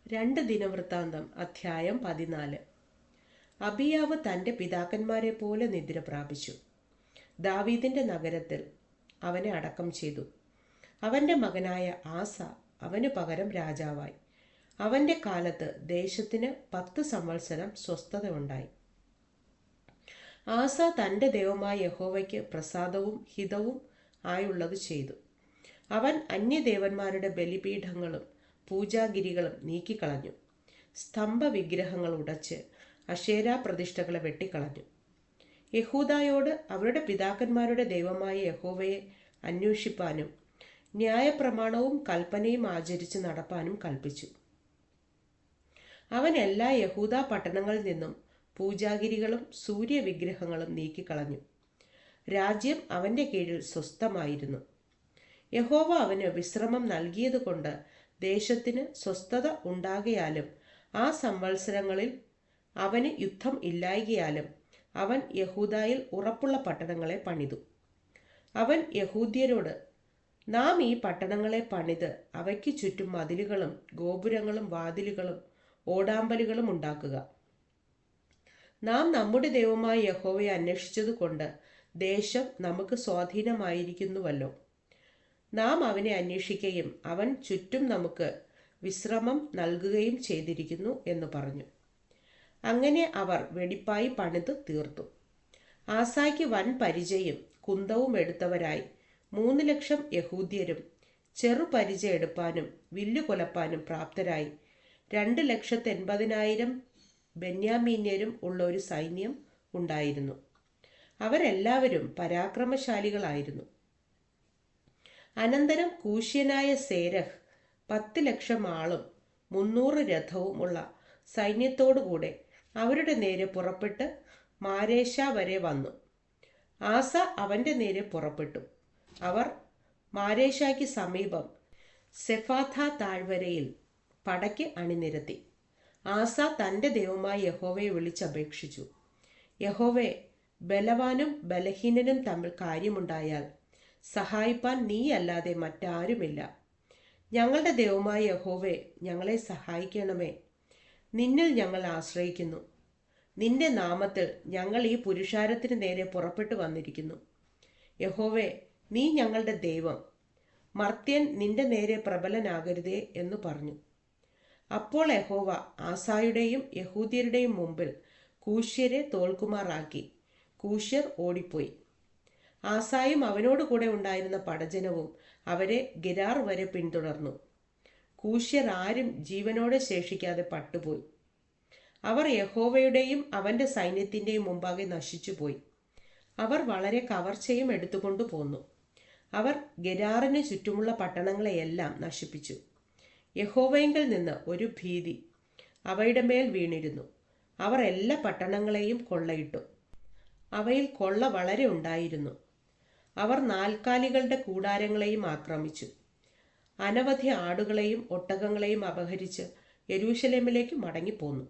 രണ്ട് ദിനവൃത്താന്തം അധ്യായം 14. അബിയാവ് തൻ്റെ പിതാക്കന്മാരെ പോലെ നിദ്ര പ്രാപിച്ചു. ദാവീദിന്റെ നഗരത്തിൽ അവനെ അടക്കം ചെയ്തു. അവൻ്റെ മകനായ ആസ അവനു പകരം രാജാവായി. അവൻ്റെ കാലത്ത് ദേശത്തിന് 10 സംവത്സരം സ്വസ്ഥത ഉണ്ടായി. ആസ തൻ്റെ ദൈവമായ യഹോവയ്ക്ക് പ്രസാദവും ഹിതവും ആയുള്ളത് ചെയ്തു. അവൻ അന്യദേവന്മാരുടെ ബലിപീഠങ്ങളും പൂജാഗിരികളും നീക്കിക്കളഞ്ഞു. സ്തംഭ വിഗ്രഹങ്ങൾ ഉടച്ച് അശേരാ പ്രതിഷ്ഠകളെ വെട്ടിക്കളഞ്ഞു. യഹൂദായോട് അവരുടെ പിതാക്കന്മാരുടെ ദൈവമായ യഹോവയെ അന്വേഷിപ്പാനും ന്യായപ്രമാണവും കൽപ്പനയും ആചരിച്ച് നടപ്പാനും കൽപ്പിച്ചു. അവൻ എല്ലാ യഹൂദ പട്ടണങ്ങളിൽ നിന്നും പൂജാഗിരികളും സൂര്യവിഗ്രഹങ്ങളും നീക്കിക്കളഞ്ഞു. രാജ്യം അവൻ്റെ കീഴിൽ സ്വസ്ഥമായിരുന്നു. യഹോവ അവന് വിശ്രമം നൽകിയതുകൊണ്ട് ദേശത്തിന് സ്വസ്ഥത ഉണ്ടാകയാലും ആ സംവത്സരങ്ങളിൽ അവന് യുദ്ധം ഇല്ലായകയാലും അവൻ യഹൂദായിൽ ഉറപ്പുള്ള പട്ടണങ്ങളെ പണിതു. അവൻ യഹൂദ്യരോട്, നാം ഈ പട്ടണങ്ങളെ പണിത് അവയ്ക്ക് ചുറ്റും മതിലുകളും ഗോപുരങ്ങളും വാതിലുകളും ഓടാമ്പലുകളും ഉണ്ടാക്കുക. നാം നമ്മുടെ ദൈവമായ യഹോവയെ അന്വേഷിച്ചതുകൊണ്ട് ദേശം നമുക്ക് സ്വാധീനമായിരിക്കുന്നുവല്ലോ. നാം അവനെ അന്വേഷിക്കുകയും അവൻ ചുറ്റും നമുക്ക് വിശ്രമം നൽകുകയും ചെയ്തിരിക്കുന്നു എന്ന് പറഞ്ഞു. അങ്ങനെ അവർ വെടിപ്പായി പണിത് തീർത്തു. ആസായ്ക്ക് വൻ പരിചയം കുന്തവും എടുത്തവരായി 3,00,000 യഹൂദ്യരും ചെറുപരിചയം എടുപ്പാനും വില്ലു കൊലപ്പാനും പ്രാപ്തരായി 2,80,000 ബെന്യാമീന്യരും ഉള്ള ഒരു സൈന്യം ഉണ്ടായിരുന്നു. അവരെല്ലാവരും പരാക്രമശാലികളായിരുന്നു. അനന്തരം കൂശ്യനായ സേരഹ് 10,00,000 ആളും 300 രഥവും ഉള്ള സൈന്യത്തോടുകൂടെ അവരുടെ നേരെ പുറപ്പെട്ട് മാരേശ വരെ വന്നു. ആസ അവൻ്റെ നേരെ പുറപ്പെട്ടു. അവർ മാരേശയ്ക്ക് സമീപം സെഫാഥ താഴ്വരയിൽ പടയ്ക്ക് അണിനിരത്തി. ആസ തൻ്റെ ദൈവമായ യഹോവയെ വിളിച്ചപേക്ഷിച്ചു, യഹോവേ, ബലവാനും ബലഹീനനും തമ്മിൽ കാര്യമുണ്ടായാൽ സഹായിപ്പാൻ നീയല്ലാതെ മറ്റാരുമില്ല. ഞങ്ങളുടെ ദൈവമായ യഹോവേ, ഞങ്ങളെ സഹായിക്കണമേ. നിന്നിൽ ഞങ്ങൾ ആശ്രയിക്കുന്നു. നിന്റെ നാമത്തിൽ ഞങ്ങൾ ഈ പുരുഷാരത്തിന് നേരെ പുറപ്പെട്ടു വന്നിരിക്കുന്നു. യഹോവേ, നീ ഞങ്ങളുടെ ദൈവം. മർത്യൻ നിന്റെ നേരെ പ്രബലനാകരുതേ എന്ന് പറഞ്ഞു. അപ്പോൾ യഹോവ ആസായുടെയും യഹൂദ്യരുടെയും മുമ്പിൽ കൂശ്യരെ തോൽക്കുമാറാക്കി. കൂശ്യർ ഓടിപ്പോയി. ആസായും അവനോട് കൂടെ ഉണ്ടായിരുന്ന പടജനവും അവരെ ഗെരാർ വരെ പിന്തുടർന്നു. കൂശ്യർ ആരും ജീവനോടെ ശേഷിക്കാതെ പട്ടുപോയി. അവർ യഹോവയുടെയും അവൻ്റെ സൈന്യത്തിൻ്റെയും മുമ്പാകെ നശിച്ചുപോയി. അവർ വളരെ കവർച്ചയും എടുത്തുകൊണ്ടു പോന്നു. അവർ ഗെരാറിന് ചുറ്റുമുള്ള പട്ടണങ്ങളെയെല്ലാം നശിപ്പിച്ചു. യഹോവയെങ്കിൽ നിന്ന് ഒരു ഭീതി അവയുടെ മേൽ വീണിരുന്നു. അവർ എല്ലാ പട്ടണങ്ങളെയും കൊള്ളയിട്ടു. അവയിൽ കൊള്ള വളരെ ഉണ്ടായിരുന്നു. അവർ നാൽക്കാലികളുടെ കൂടാരങ്ങളെയും ആക്രമിച്ചു. അനവധി ആടുകളെയും ഒട്ടകങ്ങളെയും അപഹരിച്ച് യെരൂശലേമിലേക്ക് മടങ്ങിപ്പോന്നു.